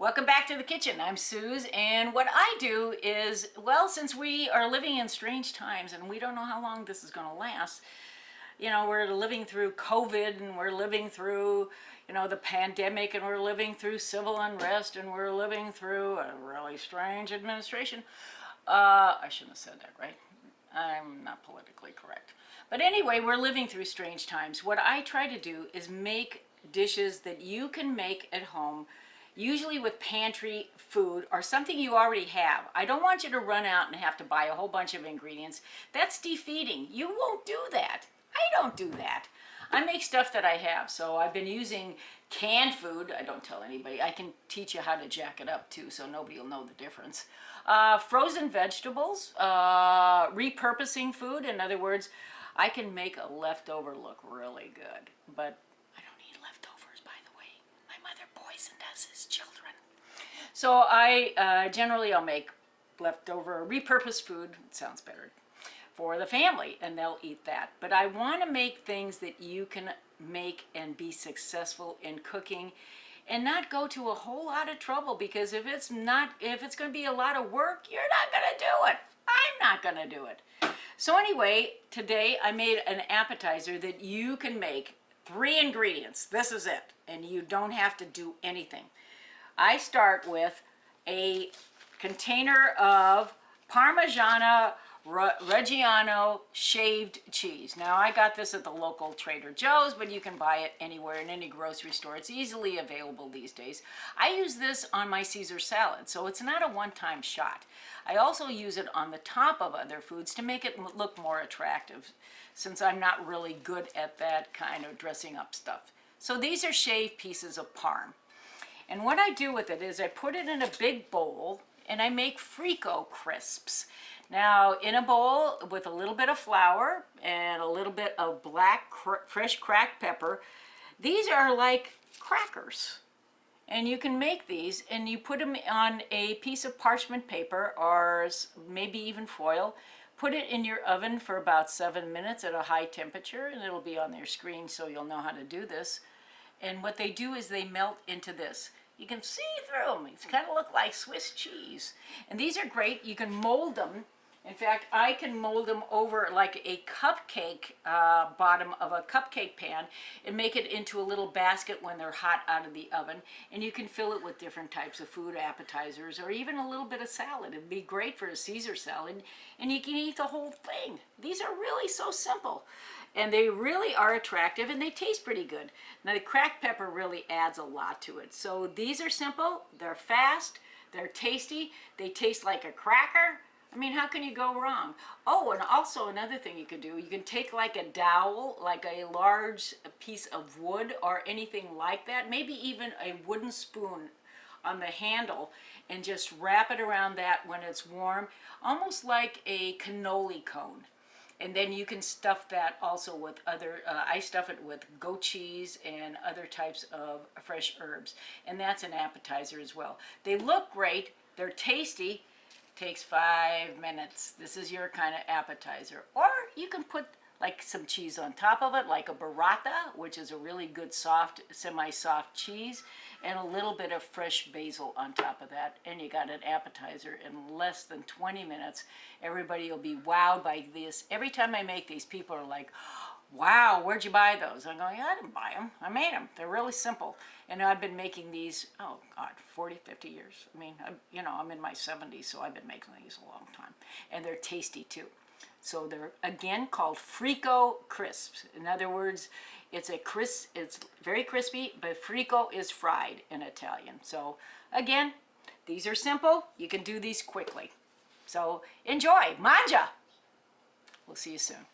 Welcome back to the kitchen. I'm Suze, and what I do is, well, since we are living in strange times and we don't know how long this is going to last, we're living through COVID and we're living through, the pandemic, and we're living through civil unrest, and we're living through a really strange administration. I shouldn't have said that, right? I'm not politically correct. But anyway, we're living through strange times. What I try to do is make dishes that you can make at home, usually with pantry food or something you already have. I don't want you to run out and have to buy a whole bunch of ingredients. That's defeating. You won't do that. I don't do that. I make stuff that I have. So I've been using canned food. I don't tell anybody. I can teach you how to jack it up too, so nobody will know the difference. Frozen vegetables, repurposing food. In other words, I can make a leftover look really good, but I don't eat leftovers, by the way. My mother poisoned us as children. So I generally I'll make leftover repurposed food. It sounds better, for the family, and they'll eat that. But I want to make things that you can make and be successful in cooking and not go to a whole lot of trouble, because if it's going to be a lot of work, you're not going to do it. I'm not going to do it. So anyway, today I made an appetizer that you can make. 3 ingredients. This is it. And you don't have to do anything. I start with a container of Parmigiano Reggiano shaved cheese. Now, I got this at the local Trader Joe's, but you can buy it anywhere in any grocery store. It's easily available these days. I use this on my Caesar salad, so it's not a one-time shot. I also use it on the top of other foods to make it look more attractive, since I'm not really good at that kind of dressing up stuff. So these are shaved pieces of parm. And what I do with it is I put it in a big bowl and I make Frico Crisps. Now, in a bowl with a little bit of flour and a little bit of black fresh cracked pepper, these are like crackers. And you can make these, and you put them on a piece of parchment paper or maybe even foil. Put it in your oven for about 7 minutes at a high temperature, and it'll be on your screen so you'll know how to do this. And what they do is they melt into this. You can see through them. It's kind of look like Swiss cheese. And these are great. You can mold them. In fact, I can mold them over like a cupcake bottom of a cupcake pan and make it into a little basket when they're hot out of the oven. And you can fill it with different types of food, appetizers, or even a little bit of salad. It'd be great for a Caesar salad, and you can eat the whole thing. These are really so simple. And they really are attractive, and they taste pretty good. Now, the cracked pepper really adds a lot to it. So these are simple, they're fast, they're tasty, they taste like a cracker. I mean, how can you go wrong? Oh, and also another thing you can do, you can take like a dowel, like a large piece of wood or anything like that, maybe even a wooden spoon on the handle, and just wrap it around that when it's warm, almost like a cannoli cone. And then you can stuff that also with other, I stuff it with goat cheese and other types of fresh herbs. And that's an appetizer as well. They look great, they're tasty, takes 5 minutes. This is your kind of appetizer. Or you can put like some cheese on top of it, like a burrata, which is a really good soft, semi-soft cheese, and a little bit of fresh basil on top of that, and you got an appetizer in less than 20 minutes. Everybody will be wowed by this. Every time I make these, people are like, wow, where'd you buy those? I'm going, I didn't buy them. I made them. They're really simple. And I've been making these, oh God, 40, 50 years. I mean, I'm in my 70s, so I've been making these a long time. And they're tasty too. So they're, again, called Frico Crisps. In other words, it's very crispy, but Frico is fried in Italian. So again, these are simple. You can do these quickly. So enjoy. Mangia! We'll see you soon.